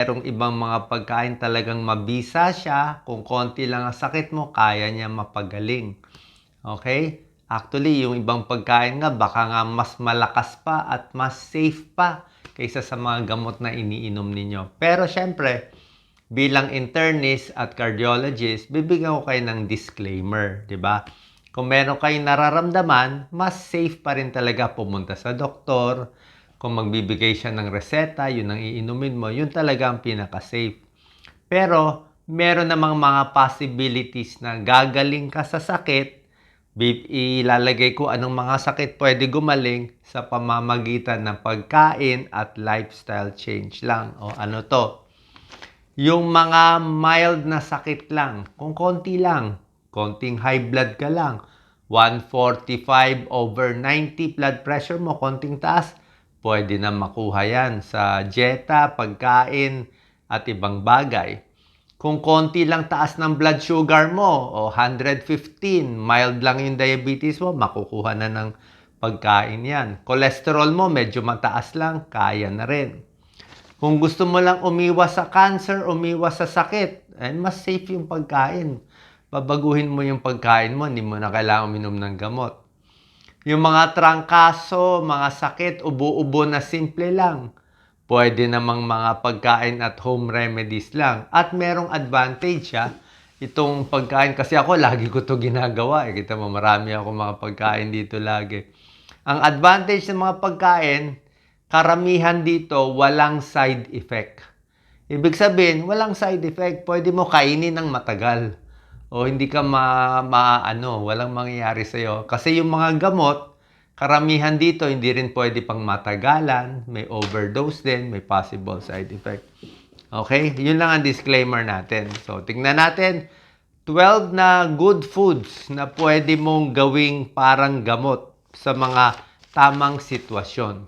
Merong ibang mga pagkain talagang mabisa siya, kung konti lang ang sakit mo, kaya niya mapagaling. Okay? Actually, yung ibang pagkain nga, baka nga mas malakas pa at mas safe pa kaysa sa mga gamot na iniinom ninyo. Pero syempre, bilang internist at cardiologist, bibigyan ko kayo ng disclaimer, di ba? Kung meron kayong nararamdaman, mas safe pa rin talaga pumunta sa doktor. Kung magbibigay siya ng reseta, yun ang iinumin mo, yun talaga ang pinaka-safe. Pero, meron namang mga possibilities na gagaling ka sa sakit, ilalagay ko anong mga sakit pwede gumaling sa pamamagitan ng pagkain at lifestyle change lang. O ano to? Yung mga mild na sakit lang, kung konti lang, konting high blood ka lang, 145/90 blood pressure mo, konting taas, pwede na makuha yan sa dieta, pagkain, at ibang bagay. Kung konti lang taas ng blood sugar mo, o 115, mild lang yung diabetes mo, makukuha na ng pagkain yan. Cholesterol mo, medyo mataas lang, kaya na rin. Kung gusto mo lang umiwas sa cancer, umiwas sa sakit, mas safe yung pagkain. Babaguhin mo yung pagkain mo, hindi mo na kailangan uminom ng gamot. Yung mga trangkaso, mga sakit, ubo-ubo na simple lang. Pwede namang mga pagkain at home remedies lang. At merong advantage itong pagkain. Kasi ako, lagi ko to ginagawa. Kita mo, marami ako mga pagkain dito lagi. Ang advantage ng mga pagkain, karamihan dito, walang side effect. Ibig sabihin, walang side effect. Pwede mo kainin ng matagal. O hindi ka walang mangyayari sa'yo. Kasi yung mga gamot, karamihan dito, hindi rin pwede pang matagalan. May overdose din, may possible side effect. Okay? Yun lang ang disclaimer natin. So, tingnan natin. 12 na good foods na pwede mong gawing parang gamot sa mga tamang sitwasyon.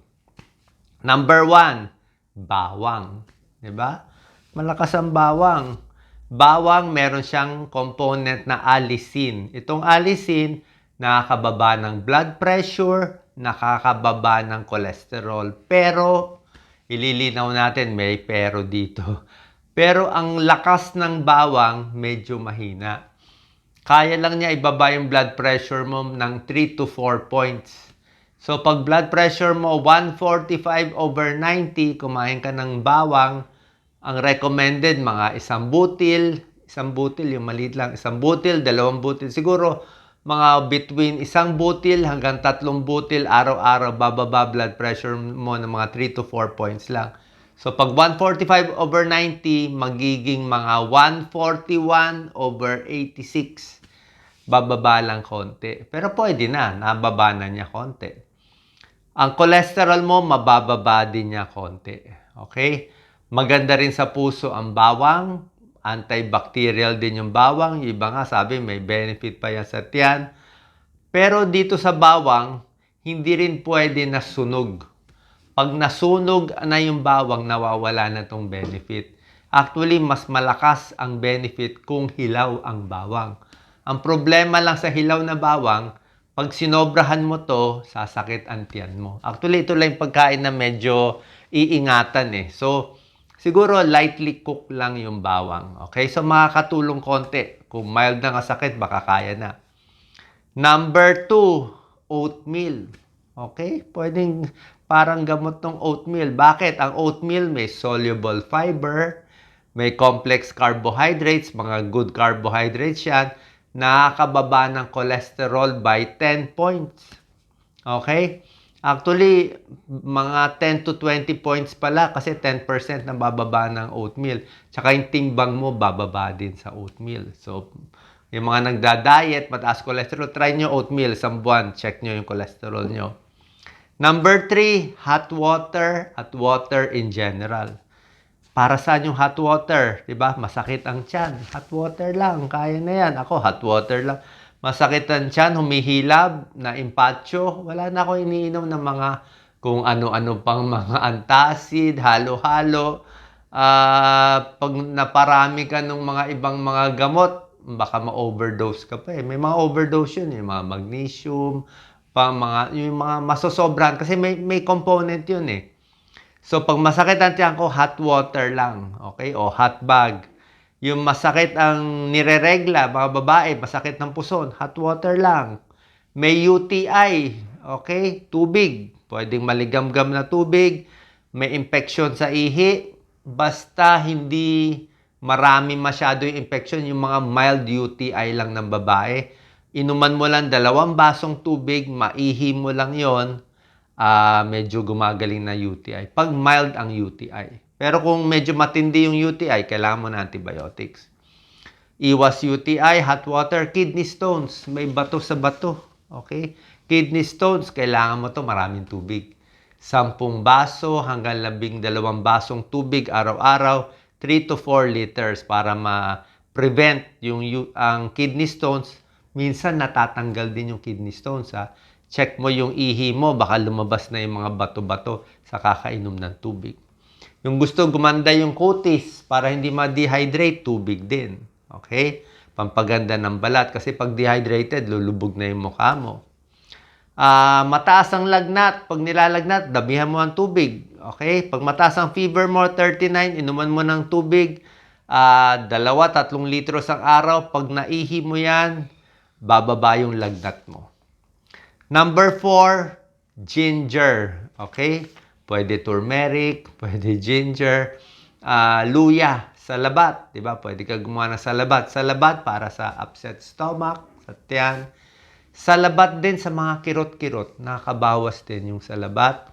Number 1, bawang. Diba? Malakas ang bawang. Bawang, meron siyang component na allicin. Itong allicin, nakakababa ng blood pressure, nakakababa ng cholesterol. Pero, ililinaw natin, may pero dito. Pero ang lakas ng bawang, medyo mahina. Kaya lang niya ibaba yung blood pressure mo ng 3 to 4 points. So, pag blood pressure mo 145/90, kumain ka ng bawang, ang recommended mga isang butil yung maliit lang, isang butil, 2 butil, siguro mga between isang butil hanggang 3 butil araw-araw, bababa blood pressure mo ng mga 3 to 4 points lang. So, pag 145/90, magiging mga 141/86. Bababa lang konti. Pero pwede na, nababa na niya konti. Ang cholesterol mo, mabababa din niya konti. Okay? Maganda rin sa puso ang bawang. Antibacterial din yung bawang. Yung iba nga sabi, may benefit pa yan sa tiyan. Pero dito sa bawang, hindi rin pwede na sunog. Pag nasunog na yung bawang, nawawala na tong benefit. Actually, mas malakas ang benefit kung hilaw ang bawang. Ang problema lang sa hilaw na bawang, pag sinobrahan mo to, sasakit ang tiyan mo. Actually, ito lang yung pagkain na medyo iingatan So, siguro lightly cook lang yung bawang. Okay? So, makakatulong konti. Kung mild na nga sakit, baka kaya na. Number 2, oatmeal. Okay? Pwedeng parang gamot ng oatmeal. Bakit? Ang oatmeal may soluble fiber, may complex carbohydrates, mga good carbohydrates yan, nakakababa ng cholesterol by 10 points. Okay? Actually, mga 10 to 20 points pala kasi 10% na bababa ng oatmeal. Tsaka yung timbang mo, bababa din sa oatmeal. So, yung mga nagda-diet, mataas cholesterol, try nyo oatmeal, isang buwan, check nyo yung cholesterol nyo. Number 3, hot water at water in general. Para saan yung hot water? Diba? Masakit ang tiyan. Hot water lang. Kaya na yan. Ako, hot water lang. Masakit ang tiyan, humihilab, na impatyo. Wala na ako iniinom ng mga kung ano-ano pang mga antacid, halo-halo. Pag naparami ka ng mga ibang mga gamot, baka ma-overdose ka pa May mga overdose yun. Yung mga magnesium, yung mga masosobrahan. Kasi may component yun So, pag masakit ang tiyan ko, hot water lang. Okay? O hot bag. Yung masakit ang nireregla, mga babae, masakit ng puson, hot water lang. May UTI, okay? Tubig. Pwedeng maligamgam na tubig. May infection sa ihi. Basta hindi marami masyado yung infection, yung mga mild UTI lang ng babae. Inuman mo lang 2 basong tubig, maihi mo lang yon, medyo gumagaling na UTI. Pag mild ang UTI. Pero kung medyo matindi yung UTI, kailangan mo na antibiotics. Iwas UTI, hot water, kidney stones. May bato sa bato. Okay? Kidney stones, kailangan mo to maraming tubig. 10 baso hanggang 12 basong tubig araw-araw, 3 to 4 liters para ma-prevent ang kidney stones. Minsan natatanggal din yung kidney stones. Check mo yung ihi mo, baka lumabas na yung mga bato-bato sa kakainom ng tubig. Yung gusto gumanda yung kutis para hindi ma-dehydrate, tubig din. Okay? Pampaganda ng balat kasi pag dehydrated, lulubog na yung mukha mo. Mataas ang lagnat. Pag nilalagnat, damihan mo ang tubig. Okay? Pag mataas ang fever mo, 39, inuman mo ng tubig. 2-3 litros ang araw. Pag naihi mo yan, bababa yung lagnat mo. Number 4, ginger. Okay? Pwede turmeric, pwede ginger, luya, salabat. Diba? Pwede ka gumawa ng salabat. Salabat para sa upset stomach, sa tiyan. Salabat din sa mga kirot-kirot. Nakakabawas din yung salabat.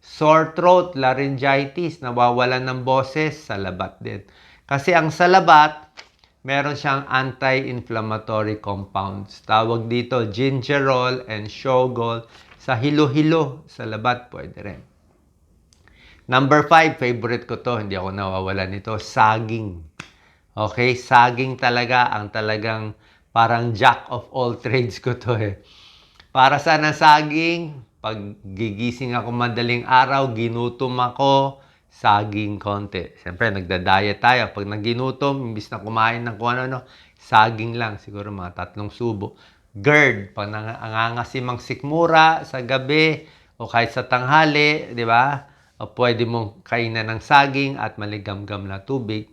Sore throat, laryngitis, nawawalan ng boses, salabat din. Kasi ang salabat, meron siyang anti-inflammatory compounds. Tawag dito, gingerol and shogol. Sa hilo-hilo, salabat pwede rin. Number 5, favorite ko to, hindi ako nawawala nito, saging. Okay, saging talaga, ang talagang parang jack of all trades ko to eh. Para saan ang saging? Pag gigising ako madaling araw, ginutom ako, saging konti. Siyempre, nagda-diet tayo. Pag naginutom, imbis na kumain ng kung ano, saging lang, siguro mga 3 subo. GERD, pag nangangasimang sikmura sa gabi o kahit sa tanghali, di ba? O pwede mong kainan ng saging at maligamgam na tubig.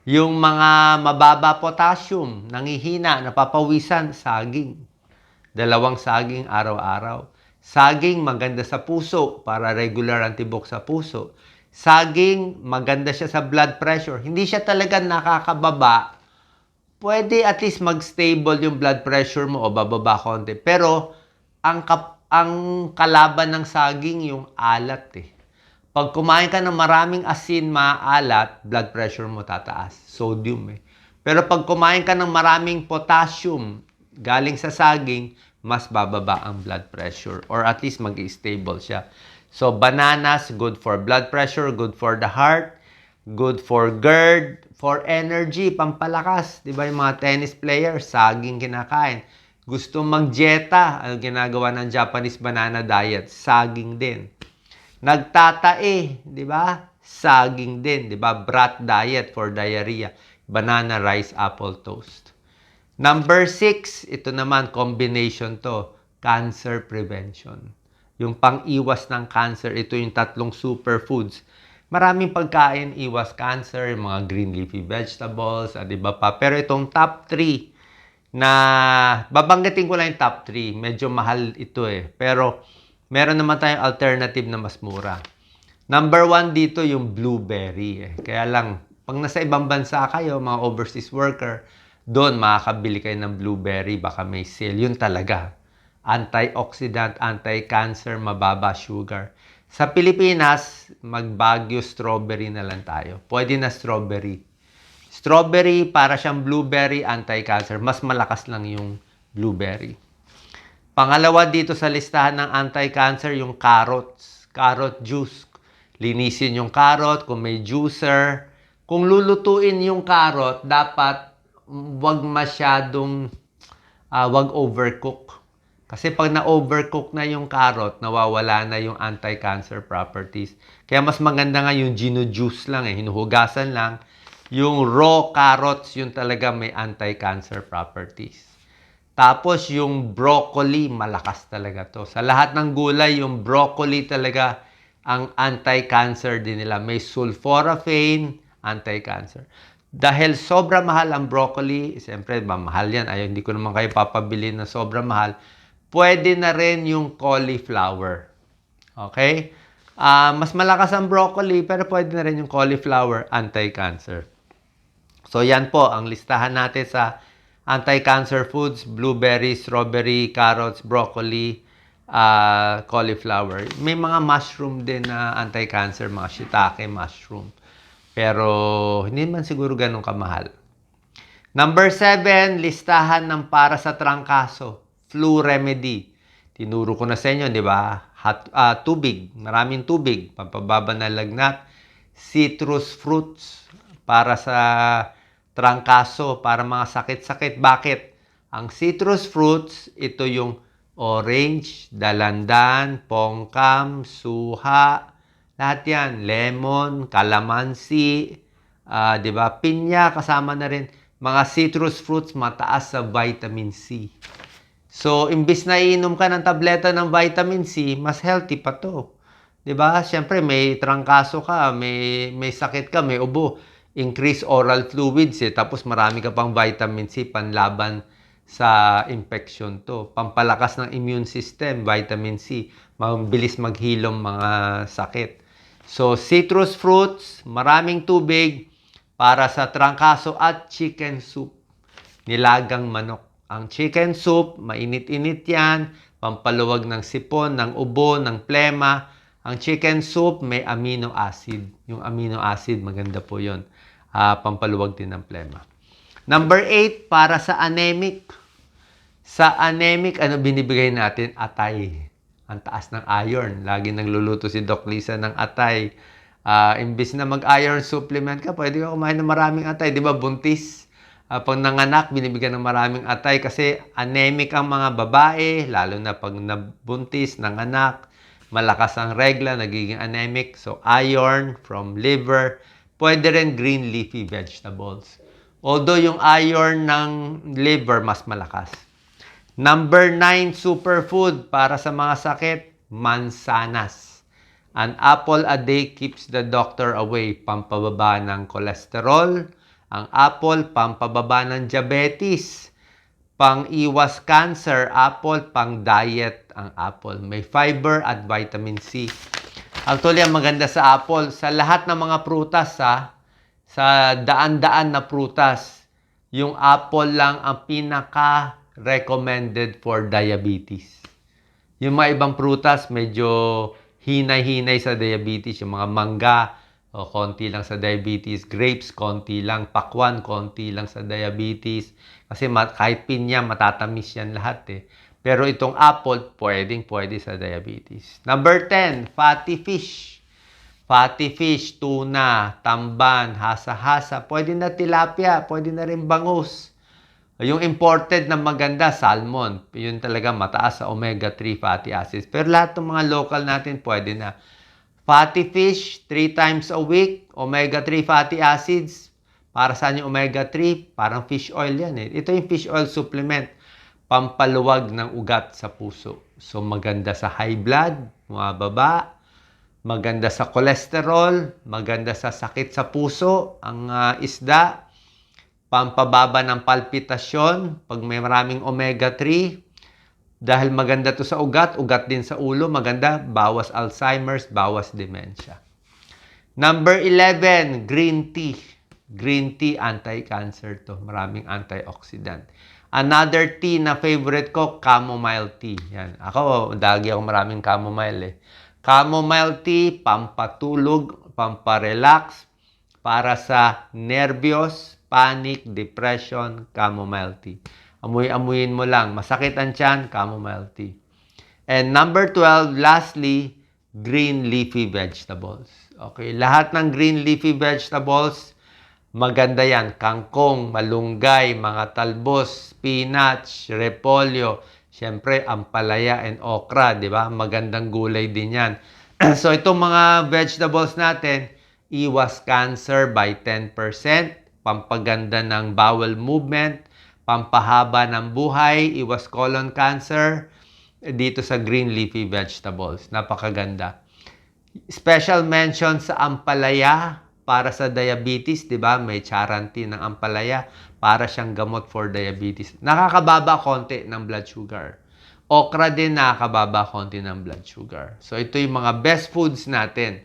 Yung mga mababa potassium, nangihina, napapawisan, saging. 2 saging araw-araw. Saging, maganda sa puso para regular ang tibok sa puso. Saging, maganda siya sa blood pressure. Hindi siya talaga nakakababa. Pwede at least mag-stable yung blood pressure mo o bababa konti. Pero, ang kalaban ng saging, yung alat eh. Pag kumain ka ng maraming asin, maalat, blood pressure mo tataas. Sodium eh. Pero pag kumain ka ng maraming potassium, galing sa saging, mas bababa ang blood pressure. Or at least mag-stable siya. So, bananas, good for blood pressure, good for the heart, good for GERD, for energy, pampalakas. Diba yung mga tennis players, saging kinakain. Gusto mag-dieta, ang ginagawa ng Japanese banana diet, saging din. Nagtatae, di ba? Saging din, di ba? Brat diet for diarrhea. Banana, rice, apple, toast. Number 6, ito naman, combination to. Cancer prevention. Yung pang-iwas ng cancer, ito yung 3 superfoods. Maraming pagkain, iwas cancer, yung mga green leafy vegetables, di ba pa? Pero itong top 3, na babanggitin ko lang yung top 3. Medyo mahal ito eh. Pero meron naman tayong alternative na mas mura. Number 1 dito yung blueberry. Kaya lang, pag nasa ibang bansa kayo, mga overseas worker, doon makakabili kayo ng blueberry, baka may sale. Yun talaga. Antioxidant, anti-cancer, mababa sugar. Sa Pilipinas, mag-Baguio strawberry na lang tayo. Pwede na strawberry. Strawberry, para siyang blueberry, anti-cancer. Mas malakas lang yung blueberry. Pangalawa dito sa listahan ng anti-cancer, yung carrots. Carrot juice. Linisin yung carrot kung may juicer. Kung lulutuin yung carrot, dapat wag masyadong wag overcook. Kasi pag na-overcook na yung carrot, nawawala na yung anti-cancer properties. Kaya mas maganda nga yung gino-juice lang eh. Hinuhugasan lang. Yung raw carrots, yun talaga may anti-cancer properties. Tapos yung broccoli, malakas talaga to. Sa lahat ng gulay, yung broccoli talaga ang anti-cancer din nila. May sulforaphane, anti-cancer. Dahil sobra mahal ang broccoli, siyempre, mahal yan. Ayaw, hindi ko naman kayo papabili na sobra mahal. Pwede na rin yung cauliflower. Okay? Mas malakas ang broccoli, pero pwede na rin yung cauliflower, anti-cancer. So, yan po ang listahan natin sa anti-cancer foods: blueberry, strawberry, carrots, broccoli, cauliflower. May mga mushroom din na anti-cancer, mga shiitake mushroom. Pero hindi man siguro ganun kamahal. Number 7, listahan ng para sa trangkaso, flu remedy. Tinuro ko na sa inyo, di ba? Tubig, maraming tubig, pampababa ng lagnat, citrus fruits para sa trangkaso, para mga sakit-sakit. Bakit? Ang citrus fruits, ito yung orange, dalandan, pongkam, suha, lahat yan. Lemon, calamansi, di ba? Pinya, kasama na rin. Mga citrus fruits, mataas sa vitamin C. So, imbis na iinom ka ng tableta ng vitamin C, mas healthy pa to. Di ba? Siyempre, may trangkaso ka, may sakit ka, may ubo. Increase oral fluids tapos marami ka pang vitamin C, panlaban sa infection to. Pampalakas ng immune system, vitamin C. Mabilis maghilom mga sakit. So, citrus fruits, maraming tubig para sa trangkaso at chicken soup. Nilagang manok. Ang chicken soup, mainit-init yan, pampaluwag ng sipon, ng ubo, ng plema. Ang chicken soup may amino acid. Yung amino acid, maganda po yun. Pampaluwag din ng plema. Number 8, para sa anemic. Sa anemic, ano binibigay natin? Atay. Ang taas ng iron. Lagi nagluluto si Doc Lisa ng atay. Imbis na mag-iron supplement ka, pwede ka kumain ng maraming atay. Di ba, buntis? Pag nanganak, binibigyan ng maraming atay kasi anemic ang mga babae, lalo na pag nabuntis, nanganak, malakas ang regla, nagiging anemic. So, iron from liver. Pwede rin green leafy vegetables. Although yung iron ng liver mas malakas. Number 9, superfood para sa mga sakit, mansanas. An apple a day keeps the doctor away. Pampababa ng kolesterol. Ang apple, pampababa ng diabetes. Pang-iwas cancer, apple. Pang-diet, ang apple. May fiber at vitamin C. Actually, ang maganda sa apple, sa lahat ng mga prutas, sa daan-daan na prutas, yung apple lang ang pinaka-recommended for diabetes. Yung mga ibang prutas, medyo hinay-hinay sa diabetes. Yung mga mangga, konti lang sa diabetes. Grapes, konti lang. Pakwan, konti lang sa diabetes. Kasi kahit pinya, matatamis yan lahat Pero itong apple, pwede sa diabetes. Number 10, fatty fish. Fatty fish, tuna, tamban, hasa-hasa. Pwede na tilapia, pwede na rin bangus. Yung imported na maganda, salmon. Yun talaga mataas sa omega-3 fatty acids. Pero lahat ng mga local natin, pwede na. Fatty fish, 3 times a week. Omega-3 fatty acids. Para saan yung omega-3? Parang fish oil yan Ito yung fish oil supplement. Pampaluwag ng ugat sa puso. So, maganda sa high blood, mga baba. Maganda sa cholesterol. Maganda sa sakit sa puso, ang isda. Pampababa ng palpitasyon pag may maraming omega-3. Dahil maganda to sa ugat din sa ulo, maganda, bawas Alzheimer's, bawas dementia. Number 11, green tea. Green tea, anti-cancer to. Maraming antioxidant. Another tea na favorite ko, chamomile tea. Yan. Ako, dagi ako maraming chamomile Chamomile tea, pampatulog, pamparelax, para sa nervyos, panic, depression, chamomile tea. Amuyin mo lang. Masakit ang tiyan, chamomile tea. And number 12, lastly, green leafy vegetables. Okay, lahat ng green leafy vegetables, maganda yan. Kangkong, malunggay, mga talbos, spinach, repolyo, syempre, ampalaya and okra, di ba? Magandang gulay din yan. So, itong mga vegetables natin, iwas cancer by 10%, pampaganda ng bowel movement, pampahaba ng buhay, iwas colon cancer, dito sa green leafy vegetables. Napakaganda. Special mention sa ampalaya para sa diabetes, 'di ba? May charantin ng ampalaya para siyang gamot for diabetes. Nakakababa konti ng blood sugar. Okra din nakakababa konti ng blood sugar. So ito yung mga best foods natin.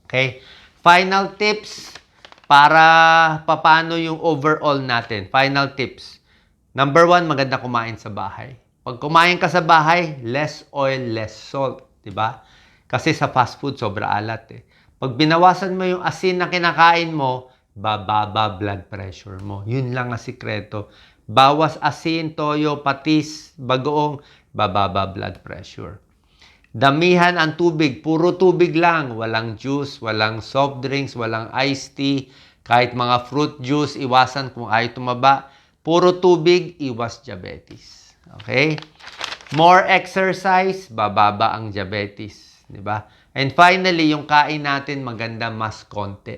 Okay? Final tips para paano yung overall natin. Final tips. Number 1, maganda kumain sa bahay. Pag kumain ka sa bahay, less oil, less salt. 'Di ba? Kasi sa fast food, sobra alat eh. Pag binawasan mo yung asin na kinakain mo, bababa blood pressure mo. Yun lang ang sikreto. Bawas asin, toyo, patis, bagoong, bababa blood pressure. Damihan ang tubig. Puro tubig lang. Walang juice, walang soft drinks, walang iced tea. Kahit mga fruit juice, iwasan kung ayaw tumaba. Puro tubig, iwas diabetes. Okay? More exercise, bababa ang diabetes. Diba? And finally, yung kain natin maganda mas konti.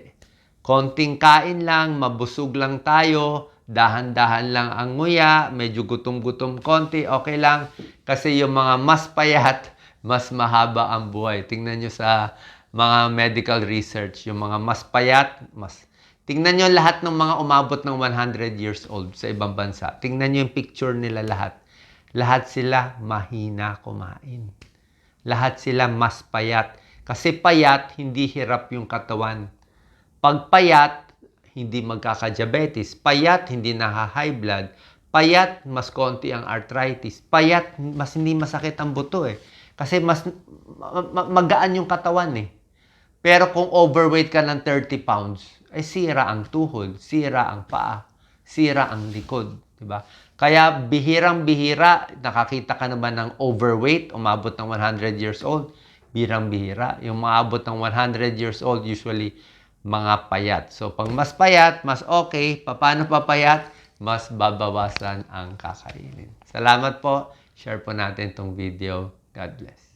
Konting kain lang, mabusog lang tayo, dahan-dahan lang ang nguya, medyo gutom-gutom konti, okay lang. Kasi yung mga mas payat, mas mahaba ang buhay. Tingnan nyo sa mga medical research, yung mga mas payat, tingnan nyo lahat ng mga umabot ng 100 years old sa ibang bansa. Tingnan nyo yung picture nila lahat. Lahat sila mahina kumain. Lahat sila mas payat. Kasi payat, hindi hirap yung katawan. Pag payat, hindi magkaka-diabetes. Payat, hindi naka-high blood. Payat, mas konti ang arthritis. Payat, mas hindi masakit ang buto eh. Kasi mas magaan yung katawan eh. Pero kung overweight ka ng 30 pounds, ay sira ang tuhod, sira ang paa, sira ang likod. Diba? Kaya bihirang-bihira, nakakita ka naman ng overweight, umabot ng 100 years old, bihirang-bihira. Yung maabot ng 100 years old, usually mga payat. So, pag mas payat, mas okay. Paano papayat? Mas babawasan ang kakainin. Salamat po. Share po natin itong video. God bless.